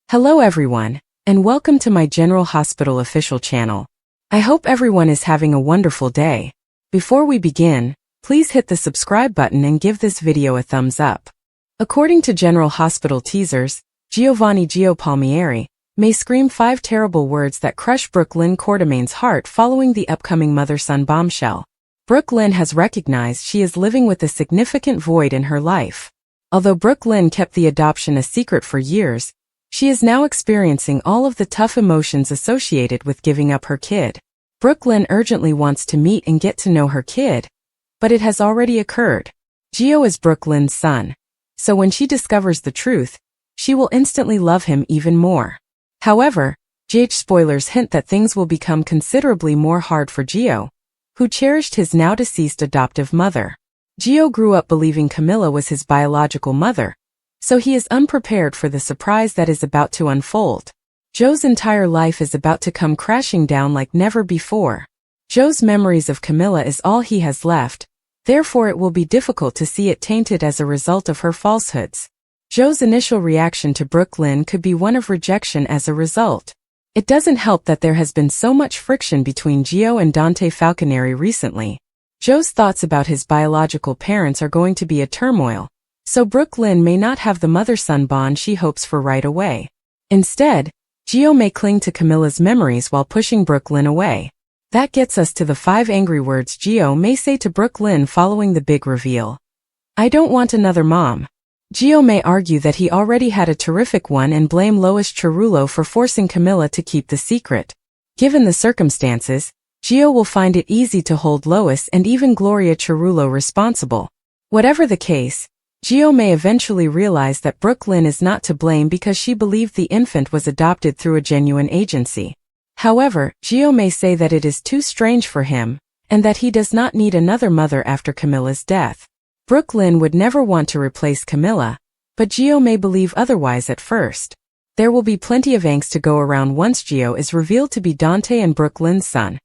Hello everyone, and welcome to my General Hospital official channel. I hope everyone is having a wonderful day. Before we begin, please hit the subscribe button and give this video a thumbs up. According to General Hospital teasers, Giovanni Gio Palmieri may scream 5 terrible words that crush Brook Lynn Quartermain's heart following the upcoming mother-son bombshell. Brook Lynn has recognized she is living with a significant void in her life. Although Brook Lynn kept the adoption a secret for years, she is now experiencing all of the tough emotions associated with giving up her kid. Brook Lynn urgently wants to meet and get to know her kid, but it has already occurred. Gio is Brook Lynn's son, so when she discovers the truth, she will instantly love him even more. However, GH spoilers hint that things will become considerably more hard for Gio, who cherished his now-deceased adoptive mother. Gio grew up believing Camilla was his biological mother, so he is unprepared for the surprise that is about to unfold. Joe's entire life is about to come crashing down like never before. Joe's memories of Camilla is all he has left, therefore it will be difficult to see it tainted as a result of her falsehoods. Joe's initial reaction to Brook Lynn could be one of rejection as a result. It doesn't help that there has been so much friction between Gio and Dante Falconeri recently. Joe's thoughts about his biological parents are going to be a turmoil, so Brook Lynn may not have the mother-son bond she hopes for right away. Instead, Gio may cling to Camilla's memories while pushing Brook Lynn away. That gets us to the 5 angry words Gio may say to Brook Lynn following the big reveal. I don't want another mom. Gio may argue that he already had a terrific one and blame Lois Cerullo for forcing Camilla to keep the secret. Given the circumstances, Gio will find it easy to hold Lois and even Gloria Cerullo responsible. Whatever the case, Gio may eventually realize that Brook Lynn is not to blame because she believed the infant was adopted through a genuine agency. However, Gio may say that it is too strange for him, and that he does not need another mother after Camilla's death. Brook Lynn would never want to replace Camilla, but Gio may believe otherwise at first. There will be plenty of angst to go around once Gio is revealed to be Dante and Brook Lynn's son,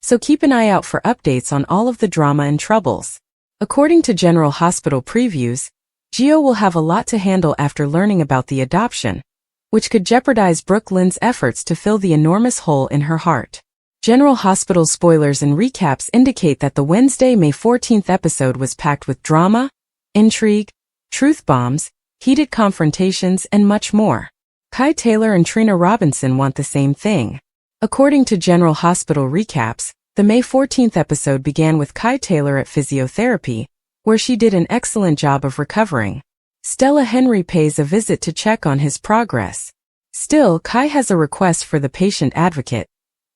so keep an eye out for updates on all of the drama and troubles. According to General Hospital previews, Gio will have a lot to handle after learning about the adoption, which could jeopardize Brook Lynn's efforts to fill the enormous hole in her heart. General Hospital spoilers and recaps indicate that the Wednesday, May 14th episode was packed with drama, intrigue, truth bombs, heated confrontations, and much more. Kai Taylor and Trina Robinson want the same thing. According to General Hospital recaps, the May 14th episode began with Kai Taylor at physiotherapy, where she did an excellent job of recovering. Stella Henry pays a visit to check on his progress. Still, Kai has a request for the patient advocate.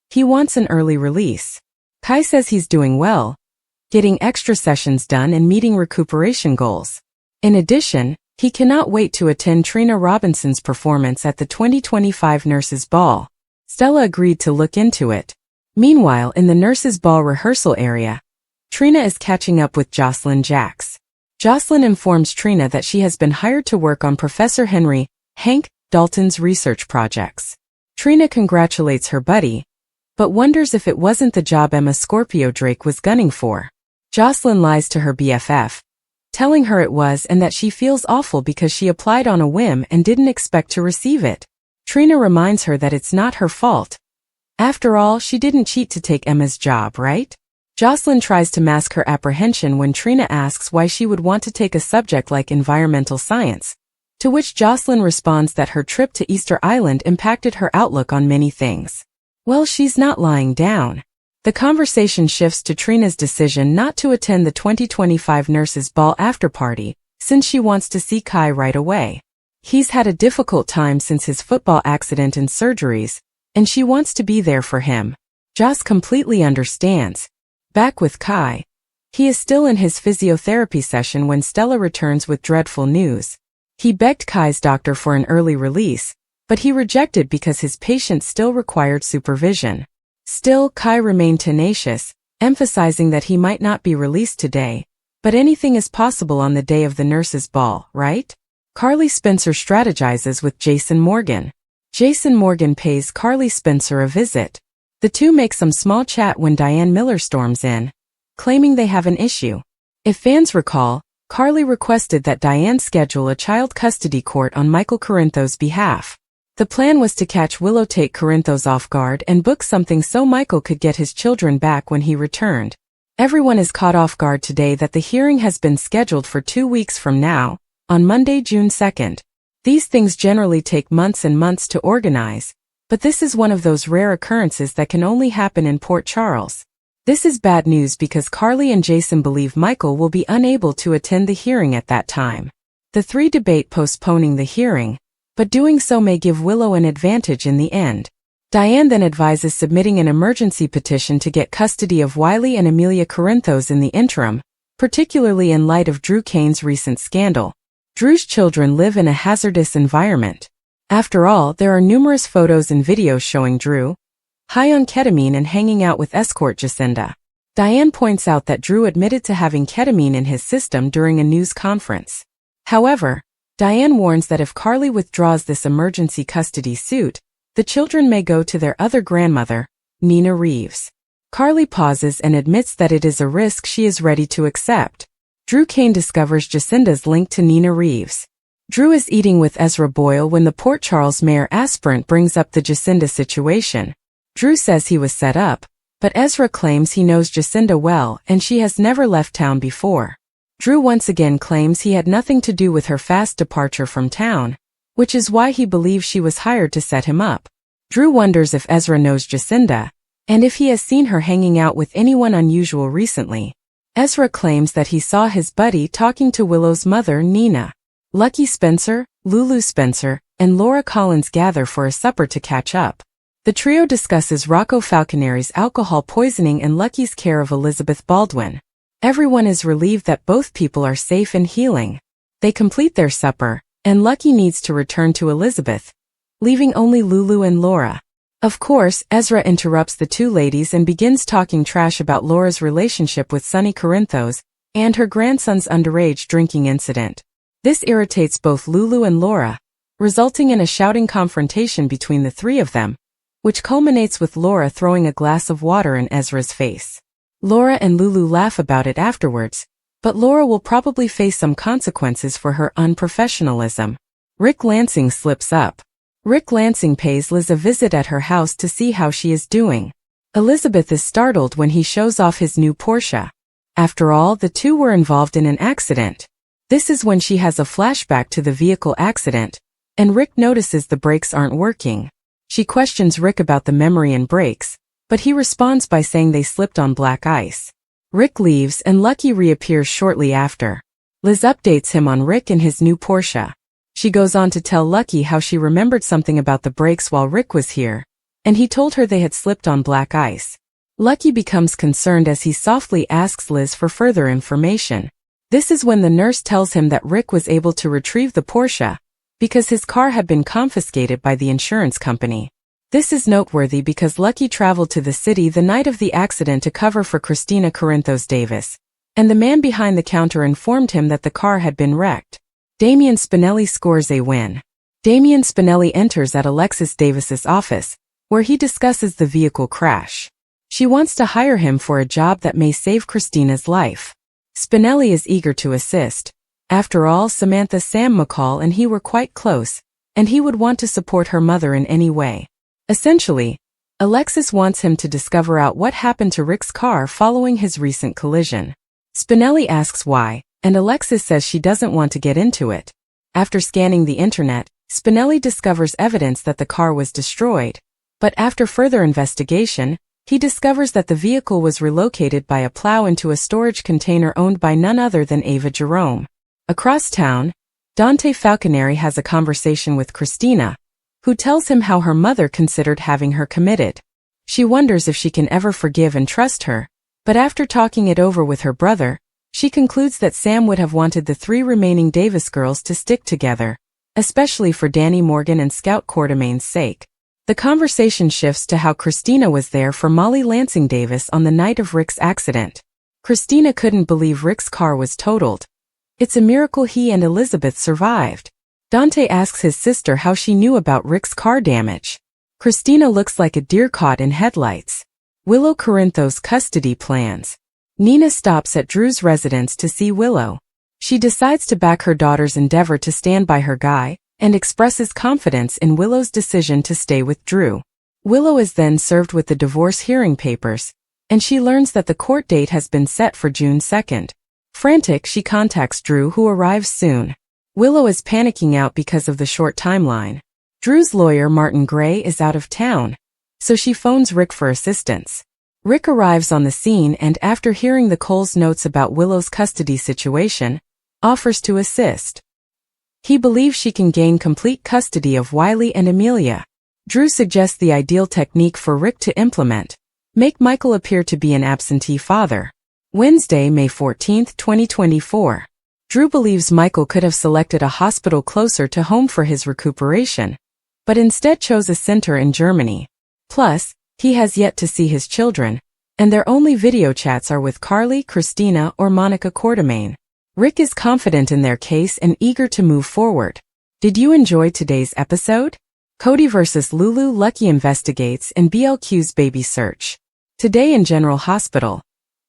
He wants an early release. Kai says he's doing well, getting extra sessions done and meeting recuperation goals. In addition, he cannot wait to attend Trina Robinson's performance at the 2025 Nurses' Ball. Stella agreed to look into it. Meanwhile, in the Nurses' Ball rehearsal area, Trina is catching up with Jocelyn Jacks. Jocelyn informs Trina that she has been hired to work on Professor Hank Dalton's research projects. Trina congratulates her buddy, but wonders if it wasn't the job Emma Scorpio Drake was gunning for. Jocelyn lies to her BFF, telling her it was and that she feels awful because she applied on a whim and didn't expect to receive it. Trina reminds her that it's not her fault. After all, she didn't cheat to take Emma's job, right? Jocelyn tries to mask her apprehension when Trina asks why she would want to take a subject like environmental science, to which Jocelyn responds that her trip to Easter Island impacted her outlook on many things. Well, she's not lying down. The conversation shifts to Trina's decision not to attend the 2025 Nurses' Ball after-party, since she wants to see Kai right away. He's had a difficult time since his football accident and surgeries, and she wants to be there for him. Joss completely understands. Back with Kai, he is still in his physiotherapy session when Stella returns with dreadful news. He begged Kai's doctor for an early release, but he rejected because his patient still required supervision. Still, Kai remained tenacious, emphasizing that he might not be released today, but anything is possible on the day of the Nurses' Ball, right? Carly Spencer strategizes with Jason Morgan. Jason Morgan pays Carly Spencer a visit. The two make some small chat when Diane Miller storms in, claiming they have an issue. If fans recall, Carly requested that Diane schedule a child custody court on Michael Corinthos' behalf. The plan was to catch Willow take Corinthos off guard and book something so Michael could get his children back when he returned. Everyone is caught off guard today that the hearing has been scheduled for 2 weeks from now, on Monday, June 2nd. These things generally take months and months to organize, but this is one of those rare occurrences that can only happen in Port Charles. This is bad news because Carly and Jason believe Michael will be unable to attend the hearing at that time. The three debate postponing the hearing, but doing so may give Willow an advantage in the end. Diane then advises submitting an emergency petition to get custody of Wiley and Amelia Corinthos in the interim, particularly in light of Drew Kane's recent scandal. Drew's children live in a hazardous environment. After all, there are numerous photos and videos showing Drew high on ketamine and hanging out with escort Jacinda. Diane points out that Drew admitted to having ketamine in his system during a news conference. However, Diane warns that if Carly withdraws this emergency custody suit, the children may go to their other grandmother, Nina Reeves. Carly pauses and admits that it is a risk she is ready to accept. Drew Kane discovers Jacinda's link to Nina Reeves. Drew is eating with Ezra Boyle when the Port Charles mayor aspirant brings up the Jacinda situation. Drew says he was set up, but Ezra claims he knows Jacinda well and she has never left town before. Drew once again claims he had nothing to do with her fast departure from town, which is why he believes she was hired to set him up. Drew wonders if Ezra knows Jacinda, and if he has seen her hanging out with anyone unusual recently. Ezra claims that he saw his buddy talking to Willow's mother, Nina. Lucky Spencer, Lulu Spencer, and Laura Collins gather for a supper to catch up. The trio discusses Rocco Falconeri's alcohol poisoning and Lucky's care of Elizabeth Baldwin. Everyone is relieved that both people are safe and healing. They complete their supper, and Lucky needs to return to Elizabeth, leaving only Lulu and Laura. Of course, Ezra interrupts the two ladies and begins talking trash about Laura's relationship with Sonny Corinthos and her grandson's underage drinking incident. This irritates both Lulu and Laura, resulting in a shouting confrontation between the three of them, which culminates with Laura throwing a glass of water in Ezra's face. Laura and Lulu laugh about it afterwards, but Laura will probably face some consequences for her unprofessionalism. Rick Lansing slips up. Rick Lansing pays Liz a visit at her house to see how she is doing. Elizabeth is startled when he shows off his new Porsche. After all, the two were involved in an accident. This is when she has a flashback to the vehicle accident, and Rick notices the brakes aren't working. She questions Rick about the memory and brakes, but he responds by saying they slipped on black ice. Rick leaves and Lucky reappears shortly after. Liz updates him on Rick and his new Porsche. She goes on to tell Lucky how she remembered something about the brakes while Rick was here, and he told her they had slipped on black ice. Lucky becomes concerned as he softly asks Liz for further information. This is when the nurse tells him that Rick was able to retrieve the Porsche because his car had been confiscated by the insurance company. This is noteworthy because Lucky traveled to the city the night of the accident to cover for Christina Corinthos Davis, and the man behind the counter informed him that the car had been wrecked. Damian Spinelli scores a win. Damian Spinelli enters at Alexis Davis's office, where he discusses the vehicle crash. She wants to hire him for a job that may save Christina's life. Spinelli is eager to assist. After all, Samantha Sam McCall and he were quite close, and he would want to support her mother in any way. Essentially, Alexis wants him to discover out what happened to Rick's car following his recent collision. Spinelli asks why, and Alexis says she doesn't want to get into it. After scanning the internet, Spinelli discovers evidence that the car was destroyed, but after further investigation, he discovers that the vehicle was relocated by a plow into a storage container owned by none other than Ava Jerome. Across town, Dante Falconeri has a conversation with Christina, who tells him how her mother considered having her committed. She wonders if she can ever forgive and trust her, but after talking it over with her brother, she concludes that Sam would have wanted the three remaining Davis girls to stick together, especially for Danny Morgan and Scout Quartermain's sake. The conversation shifts to how Christina was there for Molly Lansing Davis on the night of Rick's accident. Christina couldn't believe Rick's car was totaled. It's a miracle he and Elizabeth survived. Dante asks his sister how she knew about Rick's car damage. Christina looks like a deer caught in headlights. Willow Corinthos custody plans. Nina stops at Drew's residence to see Willow. She decides to back her daughter's endeavor to stand by her guy, and expresses confidence in Willow's decision to stay with Drew. Willow is then served with the divorce hearing papers, and she learns that the court date has been set for June 2nd. Frantic, she contacts Drew, who arrives soon. Willow is panicking out because of the short timeline. Drew's lawyer, Martin Gray, is out of town, so she phones Rick for assistance. Rick arrives on the scene and, after hearing the Coles notes about Willow's custody situation, offers to assist. He believes she can gain complete custody of Wiley and Amelia. Drew suggests the ideal technique for Rick to implement: make Michael appear to be an absentee father. Wednesday, May 14, 2024. Drew believes Michael could have selected a hospital closer to home for his recuperation, but instead chose a center in Germany. Plus, he has yet to see his children, and their only video chats are with Carly, Christina, or Monica Quartermain. Rick is confident in their case and eager to move forward. Did you enjoy today's episode? Cody vs. Lulu, Lucky investigates in BLQ's baby search. Today in General Hospital.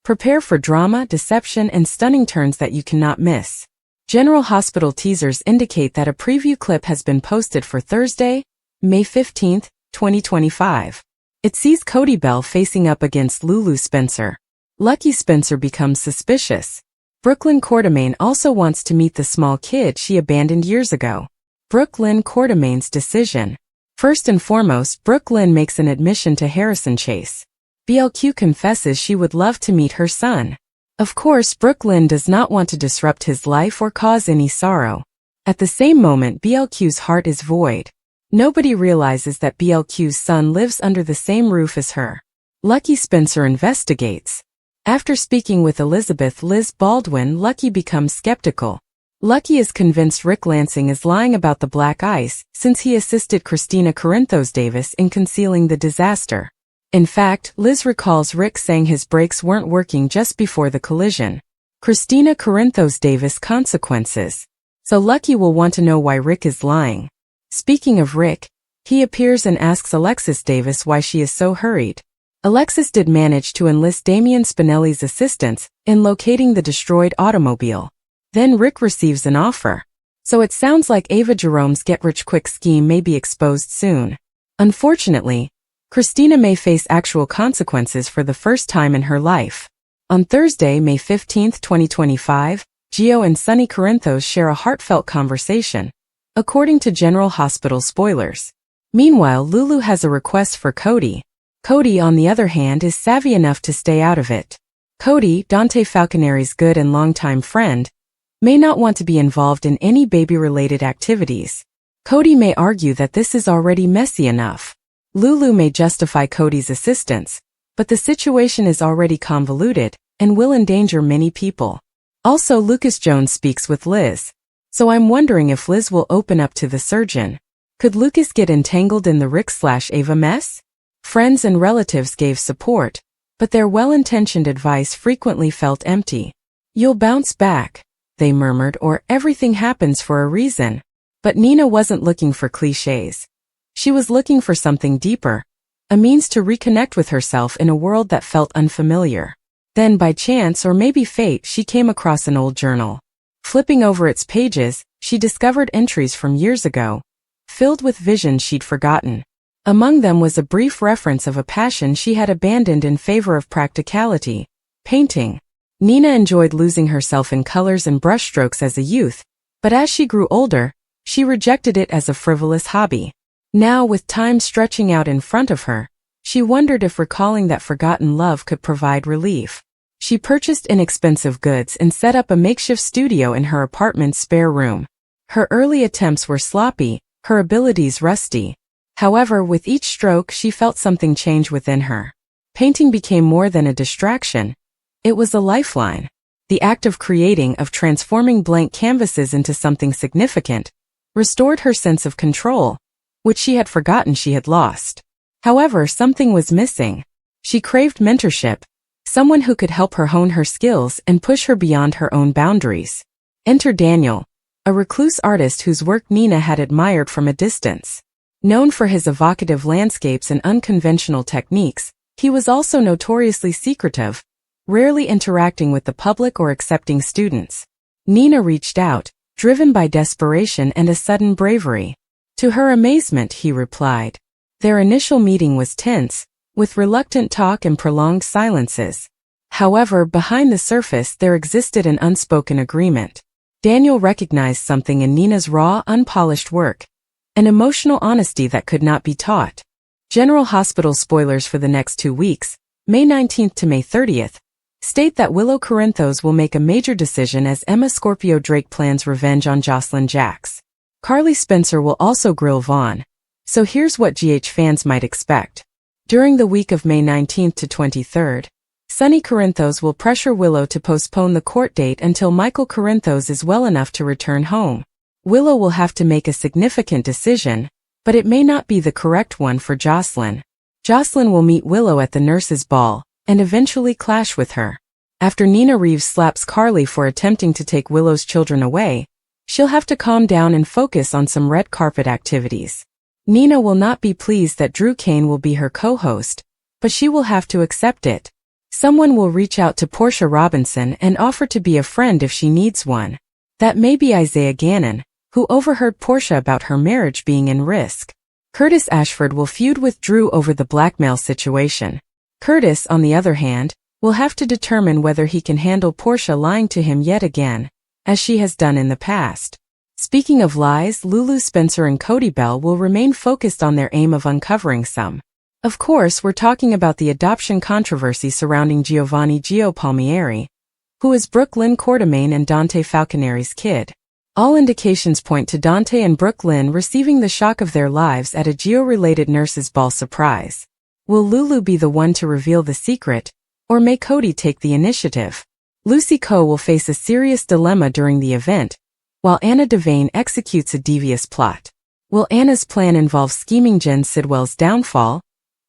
Prepare for drama, deception, and stunning turns that you cannot miss. General Hospital teasers indicate that a preview clip has been posted for Thursday, May 15, 2025. It sees Cody Bell facing up against Lulu Spencer. Lucky Spencer becomes suspicious. Brooklyn Quartermain also wants to meet the small kid she abandoned years ago. Brooklyn Quartermain's decision. First and foremost, Brooklyn makes an admission to Harrison Chase. BLQ confesses she would love to meet her son. Of course, Brooklyn does not want to disrupt his life or cause any sorrow. At the same moment, BLQ's heart is void. Nobody realizes that BLQ's son lives under the same roof as her. Lucky Spencer investigates. After speaking with Elizabeth Liz Baldwin, Lucky becomes skeptical. Lucky is convinced Rick Lansing is lying about the black ice, since he assisted Christina Corinthos Davis in concealing the disaster. In fact, Liz recalls Rick saying his brakes weren't working just before the collision. Christina Corinthos Davis consequences. So Lucky will want to know why Rick is lying. Speaking of Rick, he appears and asks Alexis Davis why she is so hurried. Alexis did manage to enlist Damian Spinelli's assistance in locating the destroyed automobile. Then Rick receives an offer. So it sounds like Ava Jerome's get-rich-quick scheme may be exposed soon. Unfortunately, Christina may face actual consequences for the first time in her life. On Thursday, May 15, 2025, Gio and Sonny Corinthos share a heartfelt conversation, according to General Hospital spoilers. Meanwhile, Lulu has a request for Cody. Cody, on the other hand, is savvy enough to stay out of it. Cody, Dante Falconeri's good and longtime friend, may not want to be involved in any baby-related activities. Cody may argue that this is already messy enough. Lulu may justify Cody's assistance, but the situation is already convoluted and will endanger many people. Also, Lucas Jones speaks with Liz. So I'm wondering if Liz will open up to the surgeon. Could Lucas get entangled in the Rick/Ava mess? Friends and relatives gave support, but their well-intentioned advice frequently felt empty. You'll bounce back, they murmured, or everything happens for a reason. But Nina wasn't looking for cliches. She was looking for something deeper, a means to reconnect with herself in a world that felt unfamiliar. Then, by chance or maybe fate, she came across an old journal. Flipping over its pages, she discovered entries from years ago, filled with visions she'd forgotten. Among them was a brief reference of a passion she had abandoned in favor of practicality: painting. Nina enjoyed losing herself in colors and brushstrokes as a youth, but as she grew older, she rejected it as a frivolous hobby. Now, with time stretching out in front of her, she wondered if recalling that forgotten love could provide relief. She purchased inexpensive goods and set up a makeshift studio in her apartment's spare room. Her early attempts were sloppy, her abilities rusty. However, with each stroke she felt something change within her. Painting became more than a distraction. It was a lifeline. The act of creating, of transforming blank canvases into something significant, restored her sense of control, which she had forgotten she had lost. However, something was missing. She craved mentorship, someone who could help her hone her skills and push her beyond her own boundaries. Enter Daniel, a recluse artist whose work Nina had admired from a distance. Known for his evocative landscapes and unconventional techniques, he was also notoriously secretive, rarely interacting with the public or accepting students. Nina reached out, driven by desperation and a sudden bravery. To her amazement, he replied. Their initial meeting was tense, with reluctant talk and prolonged silences. However, behind the surface there existed an unspoken agreement. Daniel recognized something in Nina's raw, unpolished work, an emotional honesty that could not be taught. General Hospital spoilers for the next 2 weeks, May 19th to May 30th, state that Willow Corinthos will make a major decision as Emma Scorpio Drake plans revenge on Jocelyn Jacks. Carly Spencer will also grill Vaughn. So here's what GH fans might expect. During the week of May 19th to 23rd, Sonny Corinthos will pressure Willow to postpone the court date until Michael Corinthos is well enough to return home. Willow will have to make a significant decision, but it may not be the correct one for Jocelyn. Jocelyn will meet Willow at the nurses' ball, and eventually clash with her. After Nina Reeves slaps Carly for attempting to take Willow's children away, she'll have to calm down and focus on some red carpet activities. Nina will not be pleased that Drew Kane will be her co-host, but she will have to accept it. Someone will reach out to Portia Robinson and offer to be a friend if she needs one. That may be Isaiah Gannon, who overheard Portia about her marriage being in risk. Curtis Ashford will feud with Drew over the blackmail situation. Curtis, on the other hand, will have to determine whether he can handle Portia lying to him yet again, as she has done in the past. Speaking of lies, Lulu Spencer and Cody Bell will remain focused on their aim of uncovering some. Of course, we're talking about the adoption controversy surrounding Giovanni Gio Palmieri, who is Brook Lynn Quartermain and Dante Falconeri's kid. All indications point to Dante and Brook Lynn receiving the shock of their lives at a Gio-related nurses' ball surprise. Will Lulu be the one to reveal the secret, or may Cody take the initiative? Lucy Coe will face a serious dilemma during the event, while Anna Devane executes a devious plot. Will Anna's plan involve scheming Jen Sidwell's downfall,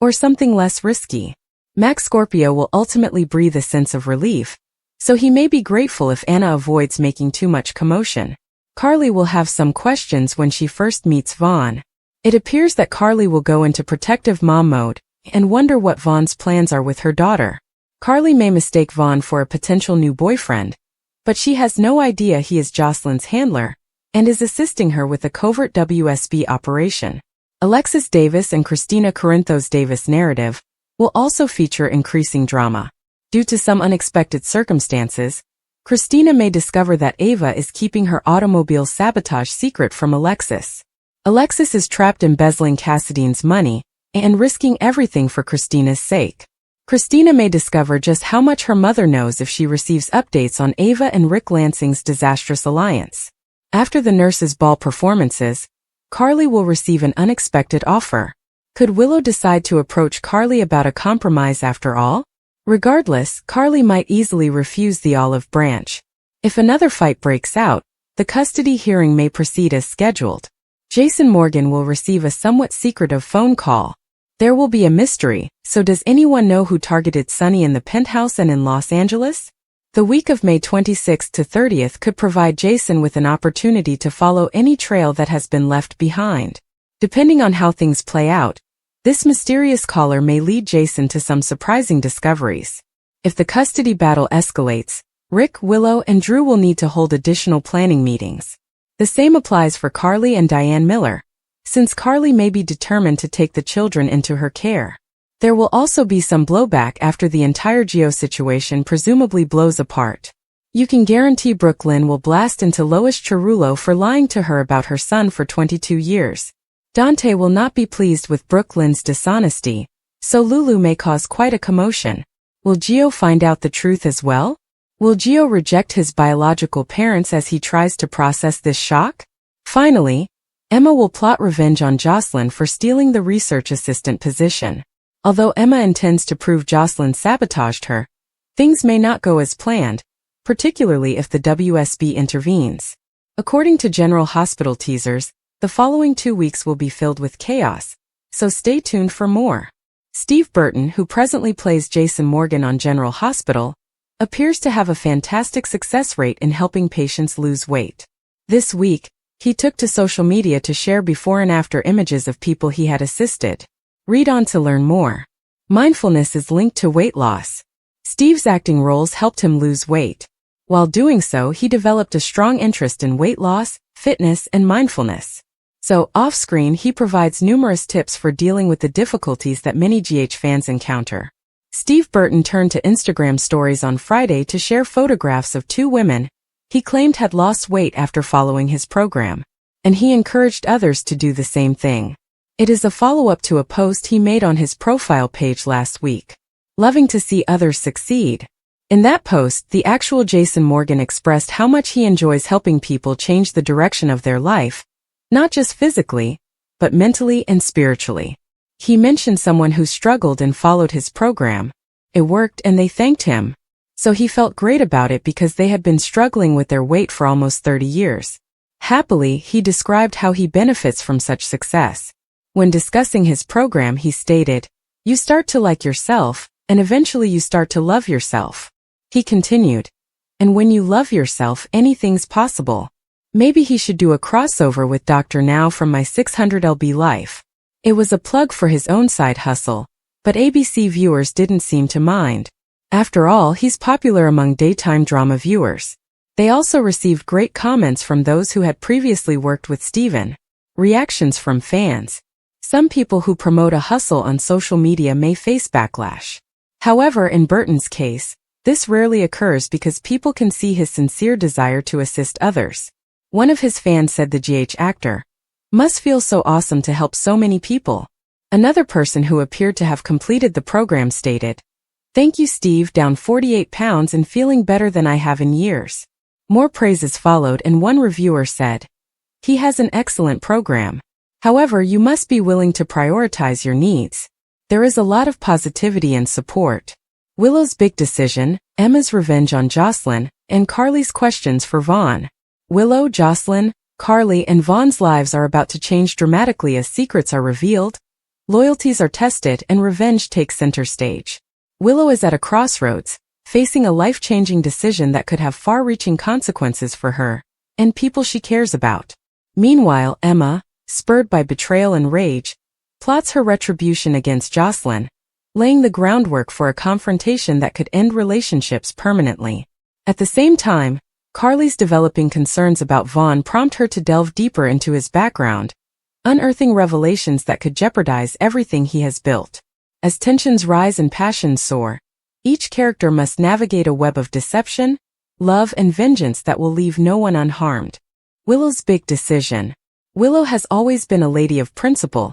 or something less risky? Max Scorpio will ultimately breathe a sense of relief, so he may be grateful if Anna avoids making too much commotion. Carly will have some questions when she first meets Vaughn. It appears that Carly will go into protective mom mode and wonder what Vaughn's plans are with her daughter. Carly may mistake Vaughn for a potential new boyfriend, but she has no idea he is Jocelyn's handler and is assisting her with a covert WSB operation. Alexis Davis and Christina Corinthos Davis narrative will also feature increasing drama. Due to some unexpected circumstances, Christina may discover that Ava is keeping her automobile sabotage secret from Alexis. Alexis is trapped embezzling Cassidy's money and risking everything for Christina's sake. Christina may discover just how much her mother knows if she receives updates on Ava and Rick Lansing's disastrous alliance. After the nurses' ball performances, Carly will receive an unexpected offer. Could Willow decide to approach Carly about a compromise after all? Regardless, Carly might easily refuse the olive branch. If another fight breaks out, the custody hearing may proceed as scheduled. Jason Morgan will receive a somewhat secretive phone call. There will be a mystery, so does anyone know who targeted Sonny in the penthouse and in Los Angeles? The week of May 26th to 30th could provide Jason with an opportunity to follow any trail that has been left behind. Depending on how things play out, this mysterious caller may lead Jason to some surprising discoveries. If the custody battle escalates, Rick, Willow, and Drew will need to hold additional planning meetings. The same applies for Carly and Diane Miller, since Carly may be determined to take the children into her care. There will also be some blowback after the entire Gio situation presumably blows apart. You can guarantee Brook Lynn will blast into Lois Cerullo for lying to her about her son for 22 years. Dante will not be pleased with Brook Lynn's dishonesty, so Lulu may cause quite a commotion. Will Gio find out the truth as well? Will Gio reject his biological parents as he tries to process this shock? Finally, Emma will plot revenge on Jocelyn for stealing the research assistant position. Although Emma intends to prove Jocelyn sabotaged her, things may not go as planned, particularly if the WSB intervenes. According to General Hospital teasers, the following 2 weeks will be filled with chaos, so stay tuned for more. Steve Burton, who presently plays Jason Morgan on General Hospital, appears to have a fantastic success rate in helping patients lose weight. This week, he took to social media to share before and after images of people he had assisted. Read on to learn more. Mindfulness is linked to weight loss. Steve's acting roles helped him lose weight. While doing so, he developed a strong interest in weight loss, fitness, and mindfulness. So, off-screen, he provides numerous tips for dealing with the difficulties that many GH fans encounter. Steve Burton turned to Instagram stories on Friday to share photographs of two women he claimed had lost weight after following his program, and he encouraged others to do the same thing. It is a follow-up to a post he made on his profile page last week. Loving to see others succeed. In that post, the actual Jason Morgan expressed how much he enjoys helping people change the direction of their life, not just physically, but mentally and spiritually. He mentioned someone who struggled and followed his program. It worked and they thanked him. So he felt great about it because they had been struggling with their weight for almost 30 years. Happily, he described how he benefits from such success. When discussing his program, he stated, "You start to like yourself, and eventually you start to love yourself." He continued, "And when you love yourself, anything's possible." Maybe he should do a crossover with Dr. Now from My 600lb Life. It was a plug for his own side hustle, but ABC viewers didn't seem to mind. After all, he's popular among daytime drama viewers. They also received great comments from those who had previously worked with Steven. Reactions from fans. Some people who promote a hustle on social media may face backlash. However, in Burton's case, this rarely occurs because people can see his sincere desire to assist others. One of his fans said the GH actor must feel so awesome to help so many people. Another person who appeared to have completed the program stated, "Thank you, Steve, down 48 pounds and feeling better than I have in years." More praises followed and one reviewer said, "He has an excellent program. However, you must be willing to prioritize your needs. There is a lot of positivity and support." Willow's big decision, Emma's revenge on Jocelyn, and Carly's questions for Vaughn. Willow, Jocelyn, Carly, and Vaughn's lives are about to change dramatically as secrets are revealed, loyalties are tested, and revenge takes center stage. Willow is at a crossroads, facing a life-changing decision that could have far-reaching consequences for her and people she cares about. Meanwhile, Emma, spurred by betrayal and rage, plots her retribution against Jocelyn, laying the groundwork for a confrontation that could end relationships permanently. At the same time, Carly's developing concerns about Vaughn prompt her to delve deeper into his background, unearthing revelations that could jeopardize everything he has built. As tensions rise and passions soar, each character must navigate a web of deception, love, and vengeance that will leave no one unharmed. Willow's big decision. Willow has always been a lady of principle,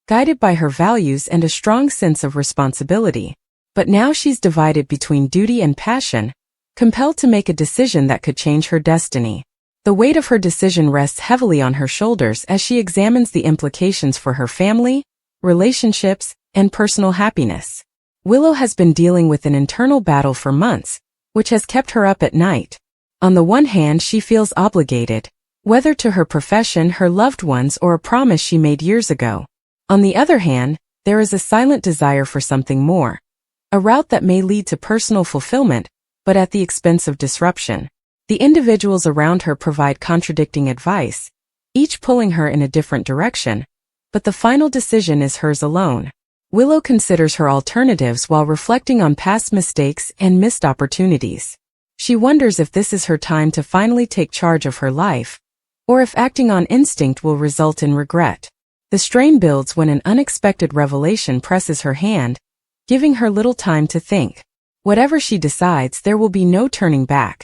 guided by her values and a strong sense of responsibility. But now she's divided between duty and passion, compelled to make a decision that could change her destiny. The weight of her decision rests heavily on her shoulders as she examines the implications for her family, relationships, and personal happiness. Willow has been dealing with an internal battle for months, which has kept her up at night. On the one hand, she feels obligated, whether to her profession, her loved ones, or a promise she made years ago. On the other hand, there is a silent desire for something more, a route that may lead to personal fulfillment, but at the expense of disruption. The individuals around her provide contradicting advice, each pulling her in a different direction, but the final decision is hers alone. Willow considers her alternatives while reflecting on past mistakes and missed opportunities. She wonders if this is her time to finally take charge of her life, or if acting on instinct will result in regret. The strain builds when an unexpected revelation presses her hand, giving her little time to think. Whatever she decides, there will be no turning back.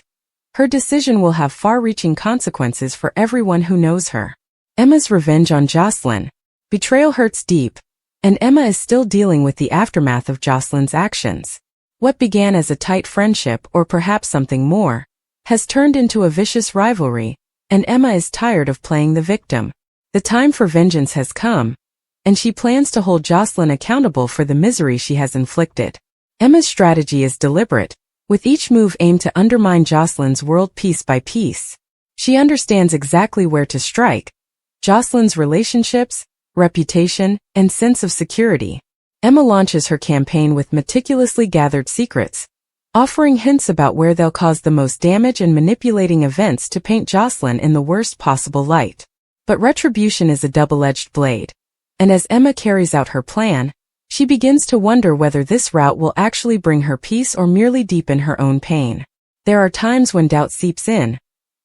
Her decision will have far-reaching consequences for everyone who knows her. Emma's revenge on Jocelyn. Betrayal hurts deep, and Emma is still dealing with the aftermath of Jocelyn's actions. What began as a tight friendship, or perhaps something more, has turned into a vicious rivalry, and Emma is tired of playing the victim. The time for vengeance has come, and she plans to hold Jocelyn accountable for the misery she has inflicted. Emma's strategy is deliberate, with each move aimed to undermine Jocelyn's world piece by piece. She understands exactly where to strike: Jocelyn's relationships, reputation, and sense of security. Emma launches her campaign with meticulously gathered secrets, offering hints about where they'll cause the most damage and manipulating events to paint Jocelyn in the worst possible light. But retribution is a double-edged blade, and as Emma carries out her plan, she begins to wonder whether this route will actually bring her peace or merely deepen her own pain. There are times when doubt seeps in,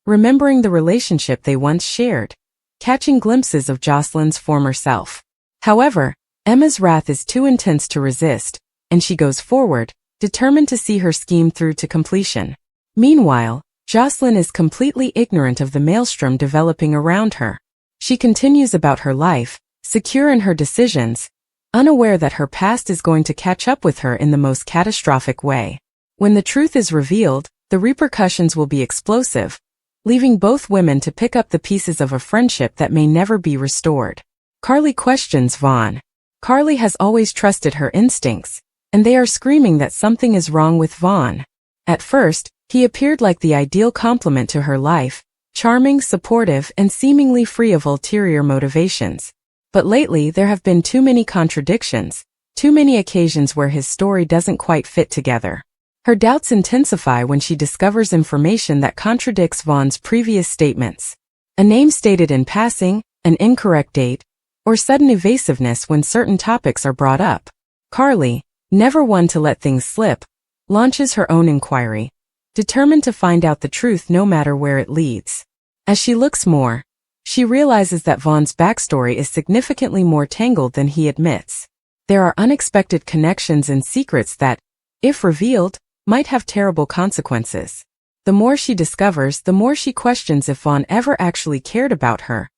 remembering the relationship they once shared, catching glimpses of Jocelyn's former self. However, Emma's wrath is too intense to resist, and she goes forward, determined to see her scheme through to completion. Meanwhile, Jocelyn is completely ignorant of the maelstrom developing around her. She continues about her life, secure in her decisions, unaware that her past is going to catch up with her in the most catastrophic way. When the truth is revealed, the repercussions will be explosive, leaving both women to pick up the pieces of a friendship that may never be restored. Carly questions Vaughn. Carly has always trusted her instincts, and they are screaming that something is wrong with Vaughn. At first, he appeared like the ideal complement to her life, charming, supportive, and seemingly free of ulterior motivations. But lately there have been too many contradictions, too many occasions where his story doesn't quite fit together. Her doubts intensify when she discovers information that contradicts Vaughn's previous statements. A name stated in passing, an incorrect date, or sudden evasiveness when certain topics are brought up. Carly, never one to let things slip, launches her own inquiry, determined to find out the truth no matter where it leads. As she looks more, she realizes that Vaughn's backstory is significantly more tangled than he admits. There are unexpected connections and secrets that, if revealed, might have terrible consequences. The more she discovers, the more she questions if Vaughn ever actually cared about her,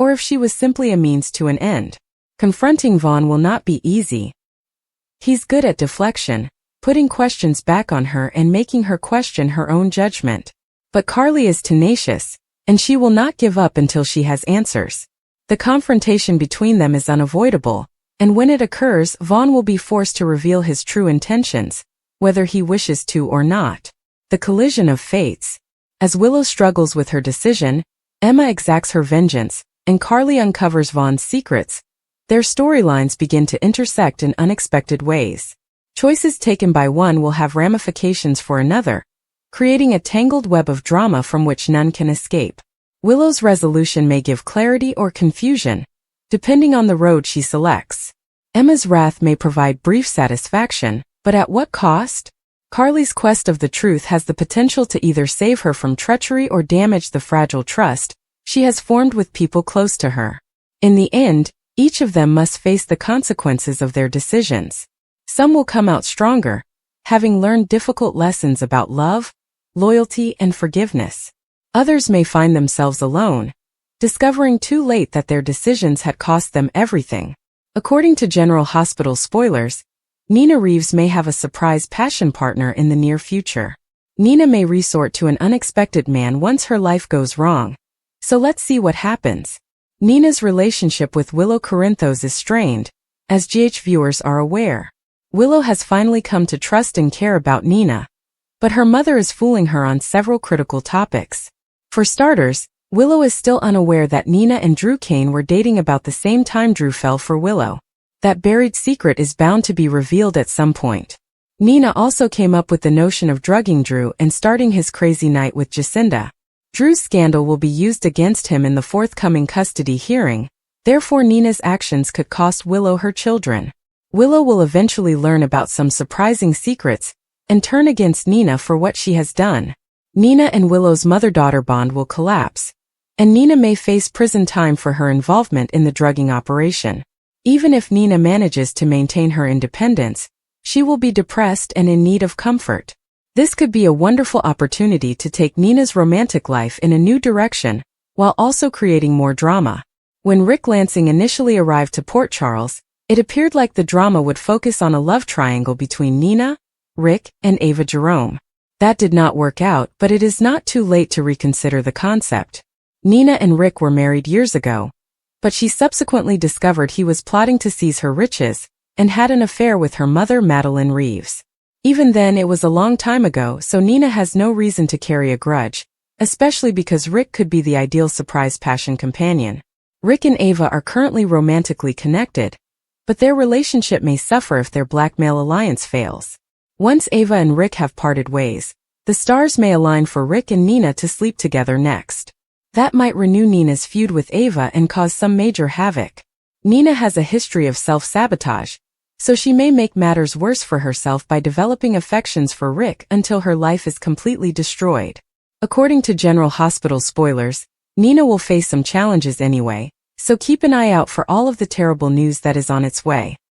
or if she was simply a means to an end. Confronting Vaughn will not be easy. He's good at deflection, putting questions back on her and making her question her own judgment. But Carly is tenacious, and she will not give up until she has answers. The confrontation between them is unavoidable, and when it occurs, Vaughn will be forced to reveal his true intentions, whether he wishes to or not. The collision of fates. As Willow struggles with her decision, Emma exacts her vengeance, and Carly uncovers Vaughn's secrets. Their storylines begin to intersect in unexpected ways. Choices taken by one will have ramifications for another, creating a tangled web of drama from which none can escape. Willow's resolution may give clarity or confusion, depending on the road she selects. Emma's wrath may provide brief satisfaction, but at what cost? Carly's quest of the truth has the potential to either save her from treachery or damage the fragile trust she has formed with people close to her. In the end, each of them must face the consequences of their decisions. Some will come out stronger, having learned difficult lessons about love, loyalty, and forgiveness. Others may find themselves alone, discovering too late that their decisions had cost them everything. According to General Hospital spoilers, Nina Reeves may have a surprise passion partner in the near future. Nina may resort to an unexpected man once her life goes wrong. So let's see what happens. Nina's relationship with Willow Corinthos is strained, as GH viewers are aware. Willow has finally come to trust and care about Nina, but her mother is fooling her on several critical topics. For starters, Willow is still unaware that Nina and Drew Kane were dating about the same time Drew fell for Willow. That buried secret is bound to be revealed at some point. Nina also came up with the notion of drugging Drew and starting his crazy night with Jacinda. Drew's scandal will be used against him in the forthcoming custody hearing, therefore Nina's actions could cost Willow her children. Willow will eventually learn about some surprising secrets and turn against Nina for what she has done. Nina and Willow's mother-daughter bond will collapse, and Nina may face prison time for her involvement in the drugging operation. Even if Nina manages to maintain her independence, she will be depressed and in need of comfort. This could be a wonderful opportunity to take Nina's romantic life in a new direction, while also creating more drama. When Rick Lansing initially arrived to Port Charles, it appeared like the drama would focus on a love triangle between Nina, Rick, and Ava Jerome. That did not work out, but it is not too late to reconsider the concept. Nina and Rick were married years ago, but she subsequently discovered he was plotting to seize her riches, and had an affair with her mother Madeline Reeves. Even then it was a long time ago, so Nina has no reason to carry a grudge, especially because Rick could be the ideal surprise passion companion. Rick and Ava are currently romantically connected, but their relationship may suffer if their blackmail alliance fails. Once Ava and Rick have parted ways, the stars may align for Rick and Nina to sleep together next. That might renew Nina's feud with Ava and cause some major havoc. Nina has a history of self-sabotage, So she may make matters worse for herself by developing affections for Rick until her life is completely destroyed. According to General Hospital spoilers, Nina will face some challenges anyway, so keep an eye out for all of the terrible news that is on its way.